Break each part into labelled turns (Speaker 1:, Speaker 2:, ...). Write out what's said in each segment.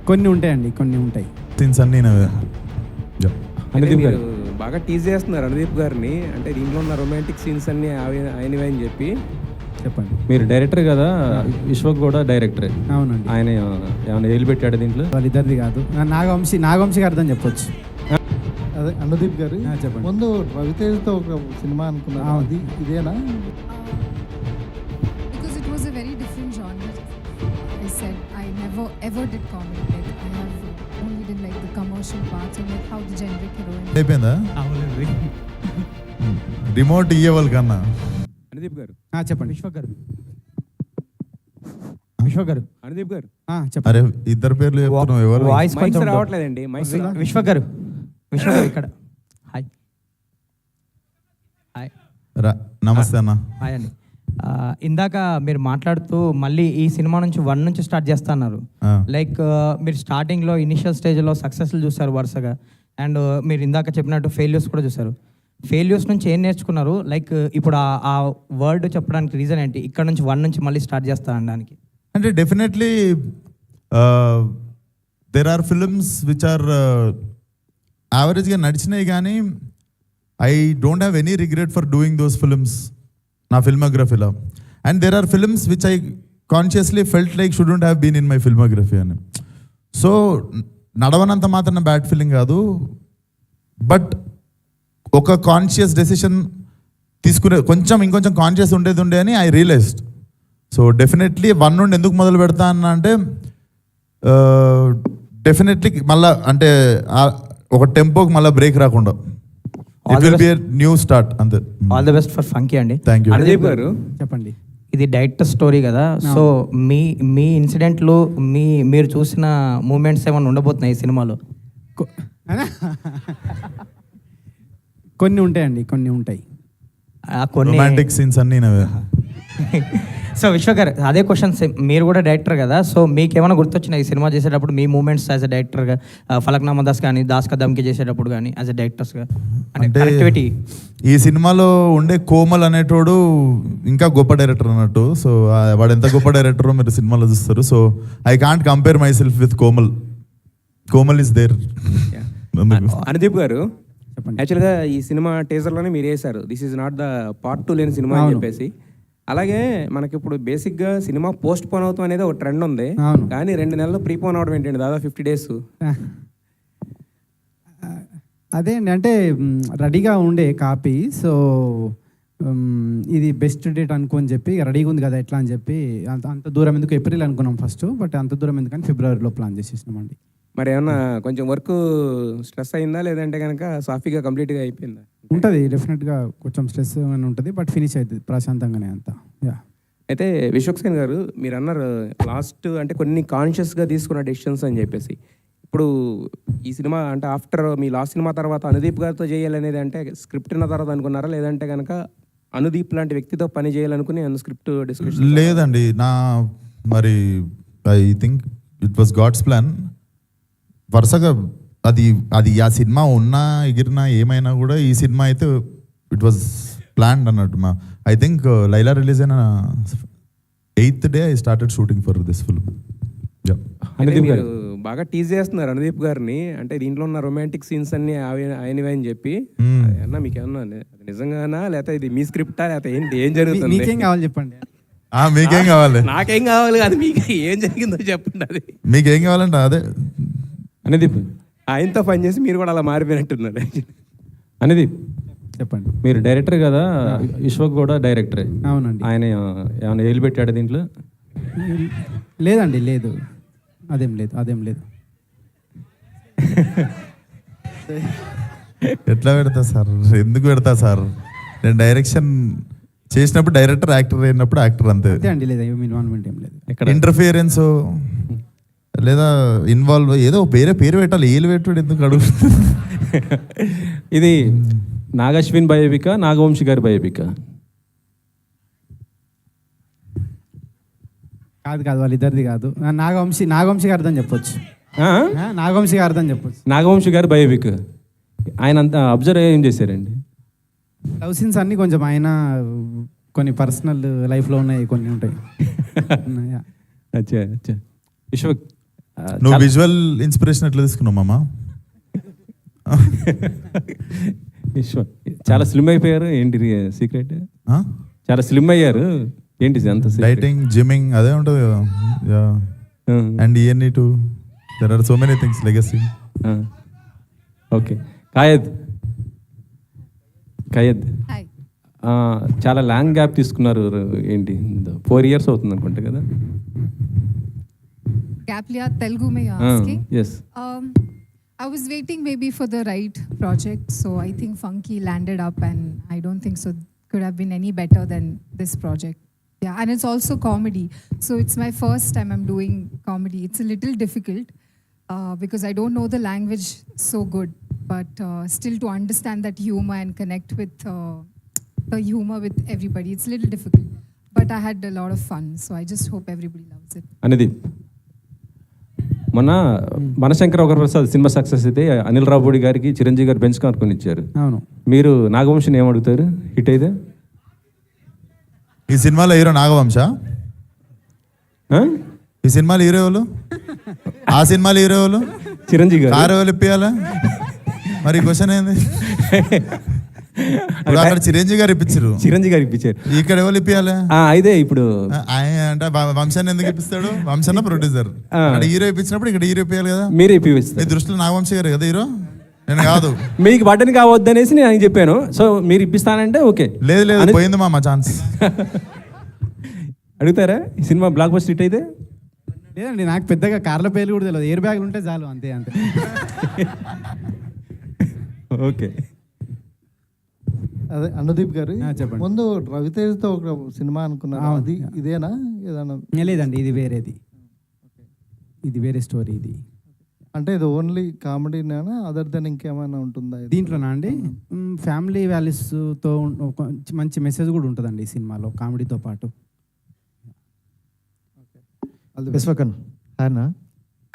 Speaker 1: కొన్ని ఉంటాయండి, కొన్ని ఉంటాయి.
Speaker 2: సీన్స్ అన్నీ నవే.
Speaker 3: అనుదీప్ గారు బాగా టీజ్ చేస్తున్నారు అనుదీప్ గారిని, అంటే దీంట్లో ఉన్న రొమాంటిక్ సీన్స్ అన్ని ఆయనవే అని చెప్పి.
Speaker 1: చెప్పండి.
Speaker 4: మీరు డైరెక్టర్ కదా, విశ్వక్ కూడా డైరెక్టరే.
Speaker 1: అవునండి.
Speaker 4: ఆయన ఏమైనా ఏలు పెట్టాడు దీంట్లో?
Speaker 1: వాళ్ళిద్దరిది కాదు, నాగవంశి గారిదని చెప్పొచ్చు.
Speaker 5: అదే అనుదీప్ గారు
Speaker 1: చెప్పండి.
Speaker 5: ముందు రవితేజతో ఒక సినిమా అనుకున్నాను, అది ఇదేనా?
Speaker 6: Because it was a very different genre. I said I never ever did comedy. Like I have only did like the commercial parts and like how the generic heroine.
Speaker 2: అయిపోయిందా?
Speaker 1: అవునండి.
Speaker 2: రిమోట్ ఇయ్యవాలి కన్నా.
Speaker 3: అనుదీప్ గారు
Speaker 1: చెప్పండి. విశ్వక్ గారు
Speaker 3: అనుదీప్ గారు
Speaker 1: చెప్పండి.
Speaker 2: అరే ఇద్దరు పేర్లు చెప్తున్నావు, ఎవరు?
Speaker 7: వాయిస్
Speaker 3: మైక్స్
Speaker 7: కొంచెం
Speaker 3: రావట్లేదండి. మైక్స్
Speaker 7: విశ్వక్ గారు ఇక్కడ. హాయ్ హాయ్
Speaker 2: నమస్తే అన్న.
Speaker 7: హాయ్ అండి. ఇందాక మీరు మాట్లాడుతూ మళ్ళీ ఈ సినిమా నుంచి 1 నుంచి స్టార్ట్ చేస్తా అన్నారు. లైక్ మీరు స్టార్టింగ్లో ఇనిషియల్ స్టేజ్లో సక్సెస్లు చూసారు వరుసగా, అండ్ మీరు ఇందాక చెప్పినట్టు ఫెయిల్యూర్స్ కూడా చూసారు. ఫెయిల్యూర్స్ నుంచి ఏం నేర్చుకున్నారు? లైక్ ఇప్పుడు ఆ వర్డ్ చెప్పడానికి రీజన్ ఏంటి? ఇక్కడ నుంచి 1 నుంచి మళ్ళీ స్టార్ట్ చేస్తా అనడానికి
Speaker 2: అంటే definitely there are films which are యావరేజ్గా నడిచినాయి, కానీ I don't have any regret for doing those films నా ఫిల్మోగ్రఫీలో. And there are films which I consciously felt like shouldn't have been in my filmography అని. So నడవనంత మాత్రం bad feeling కాదు, but ఒక కాన్షియస్ డెసిషన్ తీసుకునే ఇంకొంచెం కాన్షియస్ ఉండే అని ఐ రియలైజ్డ్. సో డెఫినెట్లీ 1 నుండి ఎందుకు మొదలు పెడతా అన్న అంటే డెఫినెట్లీ మళ్ళీ అంటే ఒక టెంపోకి మళ్ళీ బ్రేక్ రాకుండా it will be a new start అంతే.
Speaker 7: All the best for Funky అండి.
Speaker 2: Thank you.
Speaker 3: అనుదీప్ గారు
Speaker 1: చెప్పండి.
Speaker 7: ఇది డైరెక్టర్ స్టోరీ కదా, సో మీ ఇన్సిడెంట్లు మీరు చూసిన మూమెంట్స్ ఏమైనా ఉండబోతున్నాయి ఈ సినిమాలో?
Speaker 1: కొన్ని ఉంటాయండి, కొన్ని ఉంటాయి.
Speaker 7: కొన్ని
Speaker 2: రొమాంటిక్ సీన్స్ అన్నీ నవే.
Speaker 7: సో విశ్వ గారు అదే క్వశ్చన్స్, మీరు కూడా డైరెక్టర్ కదా, సో మీకు ఏమైనా గుర్తొచ్చినాయి ఈ సినిమా చేసేటప్పుడు మీ మూమెంట్స్ యాజ్ అ డైరెక్టర్గా? ఫలక్నామా దాస్ కానీ దాస్ కా దమ్కి చేసేటప్పుడు కానీ యాజ్ అ డైరెక్టర్స్గా అంటే యాక్టివిటీ.
Speaker 2: ఈ సినిమాలో ఉండే కోమల్ అనేటోడు ఇంకా గొప్ప డైరెక్టర్ అన్నట్టు. సో వాడు ఎంత గొప్ప డైరెక్టరో మీరు సినిమాలో చూస్తారు. So I can't compare myself with Komal. Komal is there.
Speaker 3: Anudeep garu
Speaker 1: చెప్పండి.
Speaker 3: యాక్చువల్గా ఈ సినిమా టీజర్లోనే మీరు వేశారు, this is not the part 2 లేని సినిమా అని చెప్పేసి. అలాగే మనకి ఇప్పుడు బేసిక్గా సినిమా పోస్ట్ పోన్ అవుతాం అనేది ఒక ట్రెండ్ ఉంది, కానీ 2 నెలలు ప్రీపోన్ అవడం ఏంటండి, దాదాపు 50 days.
Speaker 1: అదే అండి, అంటే రెడీగా ఉండే కాపీ. సో ఇది బెస్ట్ డేట్ అనుకోని చెప్పి రెడీగా ఉంది కదా ఎట్లా అని చెప్పి అంత దూరం ఎందుకు, ఏప్రిల్ అనుకున్నాం ఫస్ట్, బట్ అంత దూరం ఎందుకని ఫిబ్రవరిలో ప్లాన్ చేసేసినామండి.
Speaker 3: మరి ఏమన్నా కొంచెం వర్క్ స్ట్రెస్ అయిందా, లేదంటే కనుక సాఫీగా కంప్లీట్గా అయిపోయిందా?
Speaker 1: ఉంటుంది డెఫినెట్గా, కొంచెం స్ట్రెస్ అని ఉంటుంది, బట్ ఫినిష్ అవుతుంది ప్రశాంతంగానే అంతా.
Speaker 3: అయితే విశ్వక్ సేన్ గారు, మీరు అన్నారు లాస్ట్ అంటే కొన్ని కాన్షియస్గా తీసుకున్న డెసిషన్స్ అని చెప్పేసి. ఇప్పుడు ఈ సినిమా అంటే ఆఫ్టర్ మీ లాస్ట్ సినిమా తర్వాత అనుదీప్ గారితో చేయాలనేది అంటే స్క్రిప్ట్ ఉన్న తర్వాత అనుకున్నారా, లేదంటే కనుక అనుదీప్ లాంటి వ్యక్తితో పని చేయాలనుకుని స్క్రిప్ట్ డిస్కషన్?
Speaker 2: లేదండి, మరి I think it was God's plan. వరుసగా అది ఆ సినిమా ఉన్నా ఎగిరినా ఏమైనా కూడా ఈ సినిమా అయితే ఇట్ వాజ్ ప్లాన్డ్ అన్నట్టు. ఐ థింక్ లైలా రిలీజ్ అయిన 8th day I started shooting for this film.
Speaker 4: Anudeep గారు
Speaker 3: బాగా టీజ్ చేస్తున్నారు అనుదీప్ గారిని, అంటే దీంట్లో ఉన్న రొమాంటిక్ సీన్స్ అన్ని ఆయనవే అని చెప్పి. అన్నా మీకు ఏమన్నా నిజంగానా, లేకపోతే ఇది మీ స్క్రిప్టా, లేకపోతే ఏంటి, ఏం జరుగుతుంది?
Speaker 1: మీకేం కావాలి చెప్పండి.
Speaker 2: మీకేం కావాలి?
Speaker 3: నాకేం కావాలి కాదు, మీకు ఏం జరిగిందో చెప్పండి. అది
Speaker 2: మీకేం కావాలంటే అదే.
Speaker 4: అనుదీప్
Speaker 3: ఆయనతో పని చేసి మీరు కూడా అలా మారిపోయినట్టున్నారు.
Speaker 4: అనుదీప్
Speaker 1: చెప్పండి.
Speaker 4: మీరు డైరెక్టర్ కదా, విశ్వక్ కూడా డైరెక్టరే.
Speaker 1: అవునండి.
Speaker 4: ఆయన ఏమైనా ఏలు పెట్టాడు దీంట్లో?
Speaker 1: లేదండి, లేదు, అదేం లేదు.
Speaker 2: ఎట్లా పెడతా సార్, ఎందుకు పెడతా సార్? నేను డైరెక్షన్ చేసినప్పుడు డైరెక్టర్, యాక్టర్ అయినప్పుడు యాక్టర్, అంతే
Speaker 1: అండి. లేదు, ఇన్వాల్వ్మెంట్ ఏం లేదు.
Speaker 2: ఇంటర్ఫియరెన్స్ లేదా ఇన్వాల్వ్ ఏదో వేరే పేరు పెట్టాలి, ఏలు పెట్టాడు ఎందుకు అడుగుతుంది?
Speaker 4: ఇది నాగశ్విన్ బయోపిక, నాగవంశి గారి బయోపిక?
Speaker 1: కాదు, వాళ్ళిద్దరిది కాదు. నాగవంశి గారిదని చెప్పొచ్చు. నాగవంశి గారిదని చెప్పొచ్చు.
Speaker 4: నాగవంశి గారి బయోపిక్. ఆయన అంతా అబ్జర్వ్ ఏం చేశారండి?
Speaker 1: లవ్ సీన్స్ అన్నీ కొంచెం ఆయన కొన్ని పర్సనల్ లైఫ్లో ఉన్నాయి, కొన్ని ఉంటాయి.
Speaker 4: అచ్చా అచ్చా విశ్వ
Speaker 2: నువ్వు విజువల్ ఇన్స్పిరేషన్ ఎట్లా తీసుకున్నావు మామ?
Speaker 4: విశ్వ చాలా స్లిమ్ అయిపోయారు, ఏంటి సీక్రెట్?
Speaker 2: ఆ?
Speaker 4: చాలా స్లిమ్ అయ్యారు, ఏంటి అంత secret?
Speaker 2: డైటింగ్, జిమ్మింగ్ అదే ఉంటుంది కదా. అండ్ ఇవన్నీ to there are so many things legacy.
Speaker 4: Okay కాయద్ కాయద్
Speaker 6: Hi.
Speaker 4: చాలా లాంగ్ గ్యాప్ తీసుకున్నారు, ఏంటి 4 years అవుతుంది అనుకుంటా కదా?
Speaker 6: Gap liya Telugu mein you're asking?
Speaker 4: Yes.
Speaker 6: I was waiting maybe for the right project, so I think Funky landed up, and I don't think so could have been any better than this project. Yeah, and it's also comedy, so it's my first time I'm doing comedy. It's a little difficult because I don't know the language so good, but still to understand that humor and connect with the humor with everybody, it's a little difficult. But I had a lot of fun, so I just hope everybody loves it.
Speaker 4: Anudeep, మొన్న మనశంకర ఒక Prasad cinema success అయితే అనిల్ రావుపూడి గారికి చిరంజీవి గారు bench card కొని ఇచ్చారు.
Speaker 1: అవును.
Speaker 4: మీరు నాగవంశిని ఏమడుగుతారు hit అయితే?
Speaker 2: ఈ సినిమాలో హీరో నాగవంశ, ఈ సినిమాలో హీరో ఎవరు, ఆ సినిమాలో హీరో ఎవరు,
Speaker 4: చిరంజీవి గారు.
Speaker 2: కారు ఎవరు ఇప్పియాలా? మరి క్వశ్చన్ ఏంది? ఇప్పుడు అక్కడ చిరంజీవి గారు ఇప్పించారు,
Speaker 4: చిరంజీవి గారికి ఇప్పించారు,
Speaker 2: ఇక్కడ ఎవరు ఇప్పియాలా?
Speaker 4: అయితే ఇప్పుడు
Speaker 2: ఆయన అంటే వంశాన్ని ఎందుకు ఇప్పిస్తాడు? వంశన్న ప్రొడ్యూసర్, అక్కడ హీరో ఇప్పించినప్పుడు ఇక్కడ హీరో ఇప్పియాలి కదా.
Speaker 4: మీరే
Speaker 2: మీ
Speaker 4: ఇప్పిస్తారు.
Speaker 2: దృష్టిలో నాగవంశ గారు కదా హీరో, నేను కాదు.
Speaker 4: మీకు బటన్ కావద్దనేసి నేను ఆయనకి చెప్పాను, సో మీరు ఇప్పిస్తానంటే ఓకే.
Speaker 2: లేదు లేదు, పోయింది మామ ఛాన్స్.
Speaker 4: అడుగుతారా ఈ సినిమా బ్లాక్ బస్టర్ హిట్ అయితే?
Speaker 1: లేదండి, నాకు పెద్దగా కార్ల పేర్లు కూడా తెలియదు, ఎయిర్ బ్యాగ్లు ఉంటే చాలు, అంతే అంతే.
Speaker 4: ఓకే
Speaker 5: అదే అనుదీప్ గారు,
Speaker 1: చెప్పండి.
Speaker 5: ముందు రవితేజతో ఒక సినిమా అనుకున్నారు, అది ఇదేనా ఏదైనా?
Speaker 1: లేదండి, ఇది వేరేది, ఇది వేరే స్టోరీ. ఇది
Speaker 5: అంటే ఇది ఓన్లీ కామెడీనేనా, అదర్ దెన్ ఇంకేమైనా ఉంటుందా ఇది?
Speaker 1: దీంట్లోనా అండి ఫ్యామిలీ వాల్యూస్తో ఒక మంచి మెసేజ్ కూడా ఉంటుందండి ఈ సినిమాలో, కామెడీతో పాటు.
Speaker 8: విశ్వకన్ ఆయన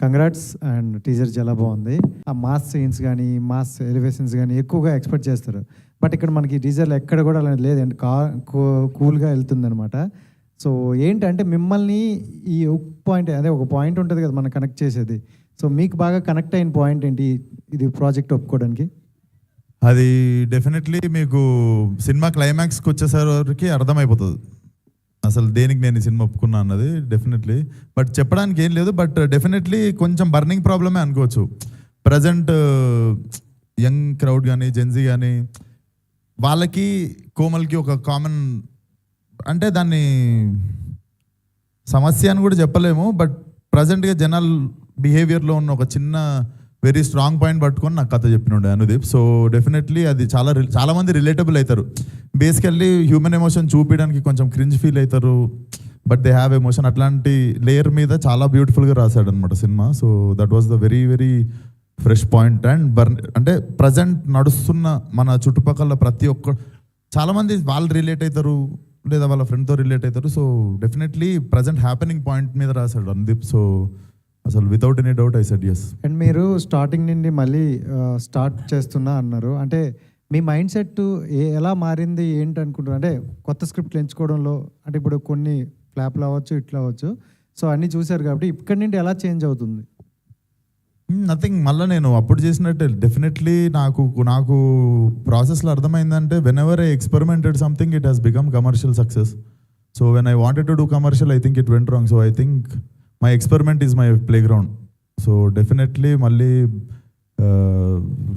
Speaker 8: కంగ్రాట్స్, అండ్ టీజర్ చాలా బాగుంది. ఆ మాస్ సీన్స్ కానీ మాస్ ఎలివేషన్స్ కానీ ఎక్కువగా ఎక్స్పెక్ట్ చేస్తారు, బట్ ఇక్కడ మనకి టీజర్లో ఎక్కడ కూడా అలా లేదండి, కూల్గా వెళ్తుంది అనమాట. సో ఏంటంటే మిమ్మల్ని ఈ పాయింట్, అదే ఒక పాయింట్ ఉంటుంది కదా మనం కనెక్ట్ చేసేది, సో మీకు బాగా కనెక్ట్ అయిన పాయింట్ ఏంటి ఇది ప్రాజెక్ట్ ఒప్పుకోవడానికి?
Speaker 2: అది డెఫినెట్లీ మీకు సినిమా క్లైమాక్స్కి వచ్చేసరికి అర్థమైపోతుంది అసలు దేనికి నేను ఈ సినిమా ఒప్పుకున్నా అన్నది. డెఫినెట్లీ బట్ చెప్పడానికి ఏం లేదు, బట్ డెఫినెట్లీ కొంచెం బర్నింగ్ ప్రాబ్లమే అనుకోవచ్చు. ప్రజెంట్ యంగ్ క్రౌడ్ కానీ జెన్జీ కానీ వాళ్ళకి కోమల్కి ఒక కామన్, అంటే దాన్ని సమస్య అని కూడా చెప్పలేము, బట్ ప్రజెంట్గా జనాల్ బిహేవియర్లో ఉన్న ఒక చిన్న వెరీ స్ట్రాంగ్ పాయింట్ పట్టుకొని నాకు కథ చెప్పినుండే అనుదీప్. సో డెఫినెట్లీ అది చాలా మంది రిలేటబుల్ అవుతారు. బేసికల్లీ హ్యూమన్ ఎమోషన్ చూపించడానికి కొంచెం క్రింజ్ ఫీల్ అవుతారు, బట్ దే హ్యావ్ ఎమోషన్. అట్లాంటి లేయర్ మీద చాలా బ్యూటిఫుల్గా రాశాడు అనమాట cinema. So that was the very very fresh point. And అంటే ప్రజెంట్ నడుస్తున్న మన చుట్టుపక్కల ప్రతి ఒక్క చాలామంది వాళ్ళు రిలేట్ అవుతారు లేదా వాళ్ళ ఫ్రెండ్తో రిలేట్ అవుతారు. So definitely present happening point మీద రాశాడు అనుదీప్. సో అసలు without any doubt I said yes.
Speaker 8: And మీరు స్టార్టింగ్ నుండి మళ్ళీ స్టార్ట్ చేస్తున్నా అన్నారు, అంటే మీ మైండ్ సెట్ ఎలా మారింది ఏంటి అనుకుంటున్నారు? అంటే కొత్త స్క్రిప్ట్లు ఎంచుకోవడంలో, అంటే ఇప్పుడు కొన్ని ఫ్లాప్లు అవ్వచ్చు ఇట్లా అవ్వచ్చు, సో అన్నీ చూశారు కాబట్టి ఇక్కడి నుండి ఎలా చేంజ్ అవుతుంది?
Speaker 2: నథింగ్, మళ్ళీ నేను అప్పుడు చేసినట్టే డెఫినెట్లీ నాకు ప్రాసెస్లో అర్థమైందంటే whenever I experimented something it has become commercial success. So when I wanted to do commercial I think it went wrong. So I think my experiment is my playground. So definitely మళ్ళీ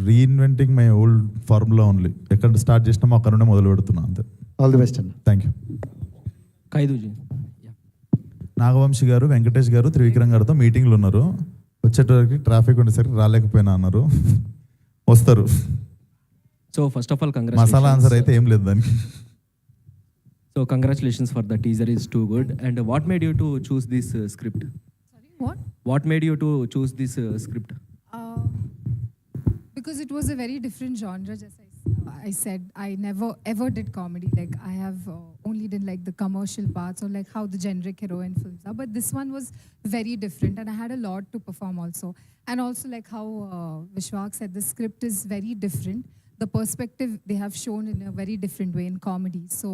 Speaker 2: reinventing my old formula only. ఎక్కడ start చేసినామో అక్కడ నుండే మొదలు పెడుతున్నా అంతే.
Speaker 8: All the best అండి.
Speaker 2: Thank you.
Speaker 4: ఖైదూజీ
Speaker 2: నాగవంశి గారు, వెంకటేష్ గారు, త్రివిక్రమ్ గారితో మీటింగ్లు ఉన్నారు. వచ్చేటప్పటికి ట్రాఫిక్ ఉండేసరికి రాలేకపోయినా అన్నారు. వస్తారు.
Speaker 9: So first of all,
Speaker 2: masala
Speaker 9: congratulations.
Speaker 2: Answer అయితే ఏం లేదు దానికి.
Speaker 9: So congratulations for the teaser is too good. And what made you to choose this script?
Speaker 6: Sorry, what?
Speaker 9: What made you to choose this script?
Speaker 6: Because it was a very different genre. Just I said, I never ever did comedy. Like I have only did like the commercial parts or like how the generic heroine films are. But this one was very different, and I had a lot to perform also. And also like how Vishwak said, the script is very different. The perspective they have shown in a very different way in comedy. So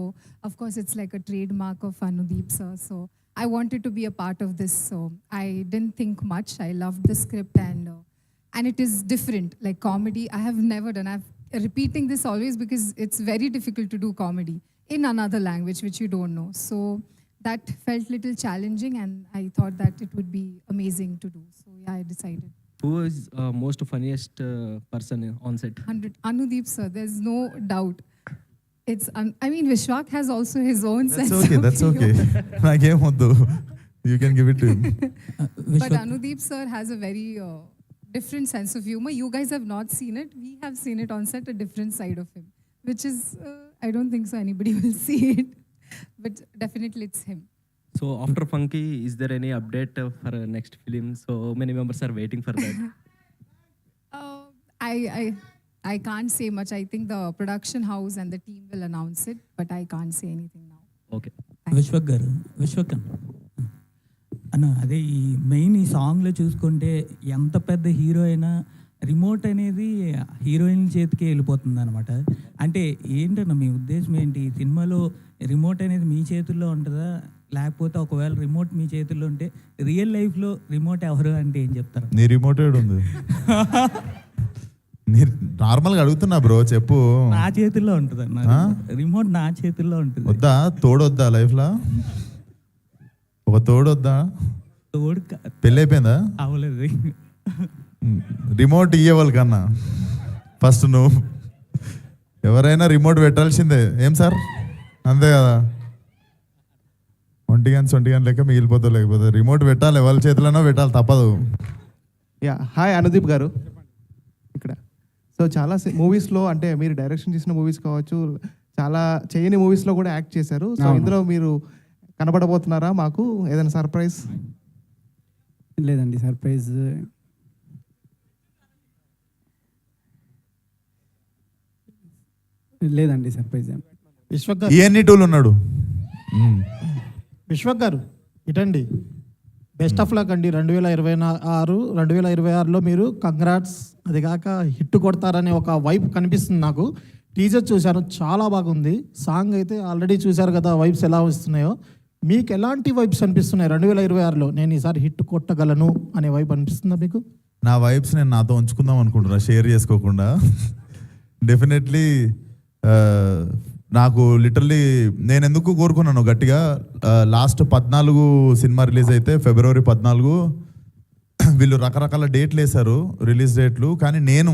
Speaker 6: of course it's like a trademark of Anudeep sir. So I wanted to be a part of this. So I didn't think much. I loved the script and it is different, like comedy. I have never done. I'm repeating this always because it's very difficult to do comedy in another language which you don't know. So that felt little challenging, and I thought that it would be amazing to do. So yeah, I decided.
Speaker 9: Who is most funniest person on set?
Speaker 6: 100 Anudeep sir, there's no doubt. I mean, Vishwak has also his own sense
Speaker 2: That's
Speaker 6: of
Speaker 2: okay.
Speaker 6: humor.
Speaker 2: నాకేం వద్దు. You can give it to him.
Speaker 6: But Anudeep sir has a very different sense of humor. You guys have not seen it. We have seen it on set, a different side of him, which is, I don't think so anybody will see it. But definitely it's him.
Speaker 9: So after Funky, is there any update for next film? So many members are waiting for that.
Speaker 6: I can't say much. I think the production house and the team will announce it, but I can't say anything now.
Speaker 9: Okay.
Speaker 10: Vishwak గారు, విశ్వక్ అన్న అదే ఈ main ఈ సాంగ్లో చూసుకుంటే ఎంత పెద్ద hero అయినా రిమోట్ అనేది హీరోయిన్ చేతికి వెళ్ళిపోతుంది అనమాట. అంటే ఏంటన్న మీ ఉద్దేశం ఏంటి? ఈ సినిమాలో రిమోట్ అనేది మీ చేతుల్లో ఉంటుందా, లేకపోతే ఒకవేళ రిమోట్ మీ చేతుల్లో ఉంటే రియల్ లైఫ్లో రిమోట్ ఎవరు అంటే ఏం చెప్తారు?
Speaker 2: నీ రిమోటెడ్ ఉంది. నీ నార్మల్గా అడుగుతున్నా బ్రో, చెప్పు.
Speaker 10: నా చేతుల్లో ఉంటుంది అన్న, రిమోట్ నా చేతుల్లో ఉంటుంది.
Speaker 2: వద్దా తోడొద్దా లైఫ్లో? ఒక తోడొద్దా?
Speaker 10: తోడు
Speaker 2: పెళ్ళి అయిపోయిందా?
Speaker 10: అవ్వలేదు.
Speaker 2: రిమోట్ ఇయ్యేవాళ్ళు కన్నా ఫస్ట్ నువ్వు ఎవరైనా రిమోట్ పెట్టాల్సిందే. ఏం సార్, అంతే కదా? ఒంటి గంట లెక్క మిగిలిపోతావు, లేకపోతే రిమోట్ పెట్టాలి, ఎవరి చేతిలోనో పెట్టాలి, తప్పదు.
Speaker 5: యా, హాయ్ అనుదీప్ గారు ఇక్కడ. సో చాలా మూవీస్లో అంటే మీరు డైరెక్షన్ చేసిన మూవీస్ కావచ్చు, చాలా చేయని మూవీస్లో కూడా యాక్ట్ చేశారు. సో ఇందులో మీరు కనబడబోతున్నారా మాకు? ఏదైనా సర్ప్రైజ్?
Speaker 1: లేదండి, సర్ప్రైజ్ లేదండి, సర్ప్రైజ్ ఏం.
Speaker 11: విశ్వక్ గారు,
Speaker 2: ఇవన్నీ టూల్ ఉన్నాడు.
Speaker 11: విశ్వక్ గారు ఇటండి, బెస్ట్ ఆఫ్ లక్ అండి. 2026లో మీరు కంగ్రాట్స్, అది కాక హిట్ కొడతారనే ఒక వైబ్ కనిపిస్తుంది నాకు. టీజర్ చూశాను, చాలా బాగుంది. సాంగ్ అయితే ఆల్రెడీ చూశారు కదా, వైబ్స్ ఎలా వస్తున్నాయో. మీకు ఎలాంటి వైబ్స్ అనిపిస్తున్నాయి 2026లో? నేను ఈసారి హిట్ కొట్టగలను అనే వైబ్ అనిపిస్తుందా మీకు?
Speaker 2: నా వైబ్స్ నేను నాతో ఉంచుకుందాం అనుకుంటున్నా, షేర్ చేసుకోకుండా. డెఫినెట్లీ నాకు లిటరల్లీ నేను ఎందుకు కోరుకున్నాను గట్టిగా, లాస్ట్ 14 సినిమా రిలీజ్ అయితే February 14 వీళ్ళు రకరకాల డేట్లు వేశారు, రిలీజ్ డేట్లు. కానీ నేను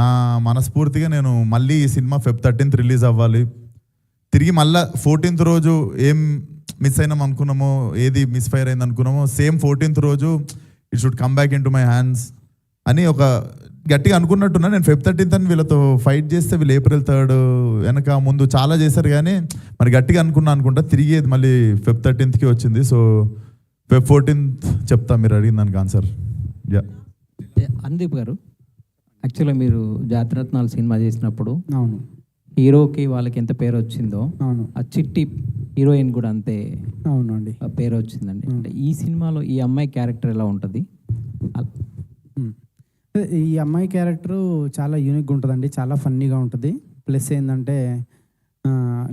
Speaker 2: నా మనస్ఫూర్తిగా నేను మళ్ళీ ఈ సినిమా Feb 13th రిలీజ్ అవ్వాలి, తిరిగి మళ్ళీ 14th రోజు ఏం మిస్ అయినాం అనుకున్నామో, ఏది మిస్ఫైర్ అయింది అనుకున్నామో, సేమ్ 14th రోజు it should come back in to my hands అని ఒక గట్టిగా అనుకున్నట్టున్నా. నేను Feb 13th అని వీళ్ళతో ఫైట్ చేస్తే వీళ్ళు April 3rd వెనక ముందు చాలా చేశారు, కానీ మరి గట్టిగా అనుకుంటా తిరిగి మళ్ళీ Feb 13th వచ్చింది. సో Feb 14th చెప్తా, మీరు అడిగిన దానికి ఆన్సర్. యా,
Speaker 12: అనుదీప్ గారు, యాక్చువల్గా మీరు జాతిరత్నాలు సినిమా చేసినప్పుడు
Speaker 1: అవును,
Speaker 12: హీరోకి వాళ్ళకి ఎంత పేరు వచ్చిందో,
Speaker 1: అవును,
Speaker 12: ఆ చిట్టి హీరోయిన్ కూడా అంతే
Speaker 1: అవునండి
Speaker 12: పేరు వచ్చిందండి. అంటే ఈ సినిమాలో ఈ అమ్మాయి క్యారెక్టర్ ఎలా ఉంటుంది?
Speaker 1: ఈ అమ్మాయి క్యారెక్టరు చాలా యూనిక్గా ఉంటుందండి, చాలా ఫన్నీగా ఉంటుంది. ప్లస్ ఏంటంటే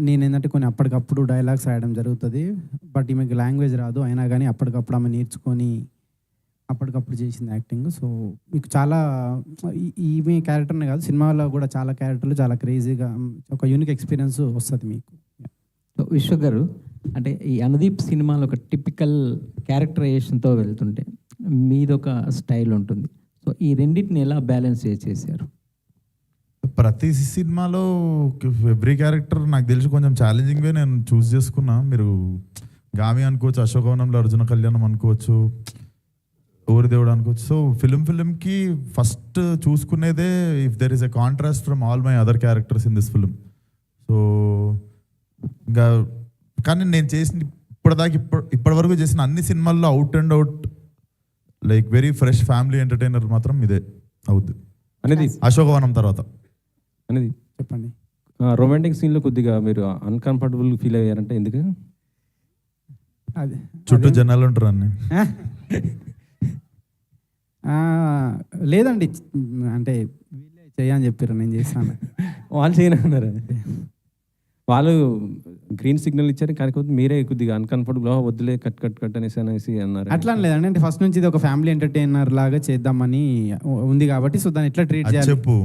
Speaker 1: నేనేంటంటే కొన్ని అప్పటికప్పుడు డైలాగ్స్ రాయడం జరుగుతుంది. బట్ ఈమెకి లాంగ్వేజ్ రాదు, అయినా కానీ అప్పటికప్పుడు ఆమె నేర్చుకొని అప్పటికప్పుడు చేసింది యాక్టింగ్. సో మీకు చాలా ఈమె క్యారెక్టర్నే కాదు, సినిమాలో కూడా చాలా క్యారెక్టర్లు చాలా క్రేజీగా ఒక యూనిక్ ఎక్స్పీరియన్స్ వస్తుంది మీకు.
Speaker 12: విశ్వక్ గారు, అంటే ఈ అనుదీప్ సినిమాలో ఒక టిపికల్ క్యారెక్టరైజేషన్తో వెళ్తుంటే మీదొక స్టైల్ ఉంటుంది. సో ఈ రెండింటిని ఎలా బ్యాలెన్స్ చేశారు?
Speaker 2: ప్రతి సినిమాలో ఎవ్రీ క్యారెక్టర్ నాకు తెలిసి కొంచెం ఛాలెంజింగ్గా నేను చూస్ చేసుకున్నా. మీరు గామి అనుకోవచ్చు, అశోకవనంలో అర్జున కళ్యాణం అనుకోవచ్చు, ఊరి దేవుడు అనుకోవచ్చు. సో ఫిల్మ్కి ఫస్ట్ చూసుకునేదే if there is a contrast from all my other characters in this film. So ఇంకా కానీ నేను చేసిన ఇప్పటి వరకు చేసిన అన్ని సినిమాల్లో out and out like very fresh family entertainer మాత్రం ఇదే అవుద్ది,
Speaker 4: అనేది
Speaker 2: అశోకవనం తర్వాత.
Speaker 4: అనేది
Speaker 1: చెప్పండి.
Speaker 4: రొమాంటిక్ సీన్లో కొద్దిగా మీరు అన్కంఫర్టబుల్ ఫీల్ అయ్యారంటే ఎందుకు?
Speaker 1: అదే
Speaker 2: చుట్టూ జనాలు ఉంటారు అన్ని.
Speaker 1: లేదండి, అంటే వీళ్ళే చేయని చెప్పారు, నేను చేస్తాను.
Speaker 4: వాళ్ళు చేయనన్నారు. వాళ్ళు గ్రీన్ సిగ్నల్ ఇచ్చారు, కాకపోతే మీరే కొద్దిగా అన్కంఫర్టబుల్ వద్దులే కట్ అనేసి అన్నారు.
Speaker 1: అట్లా అని లేదండి, అంటే ఫస్ట్ నుంచి ఇది ఒక ఫ్యామిలీ ఎంటర్టైనర్ లాగా చేద్దామని ఉంది కాబట్టి సో దాన్ని ఎట్లా ట్రీట్
Speaker 2: అది
Speaker 1: చేయాలి
Speaker 2: చెప్పు.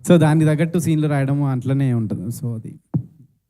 Speaker 1: సో దానికి తగ్గట్టు సీన్లు రాయడం అట్లనే ఉంటుంది. సో అది